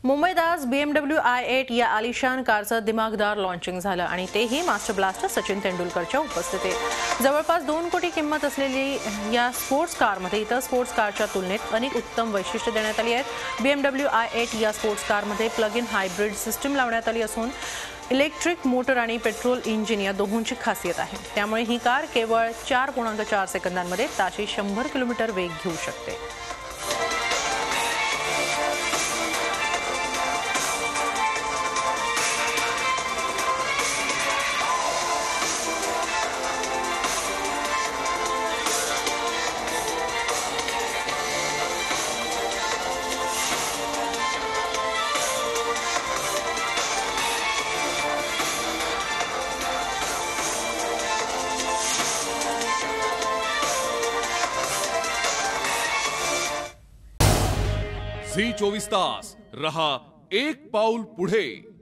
मुंबईत आज BMW i8 या आलिशान कारचं दिमागदार लॉन्चिंग झालं आणि तेही मास्टर ब्लास्टर सचिन तेंडुलकरच्या उपस्थितीत। जवळपास 2 कोटी किंमत असलेली या स्पोर्ट्स कारमध्ये इतर स्पोर्ट्स कारच्या तुलनेत अनेक उत्तम वैशिष्ट्ये देण्यात आली आहेत। BMW i8 या स्पोर्ट्स कारमध्ये प्लग इन हायब्रिड सिस्टम लावण्यात आली असून इलेक्ट्रिक मोटर आणि पेट्रोल इंजिन या दोहोंची खासियत आहे। त्यामुळे ही कार केवळ 4.4 सेकंदांमध्ये ताशी 100 किलोमीटर वेग घेऊ शकते। झी 24 तास रहा एक पाऊल पुढे।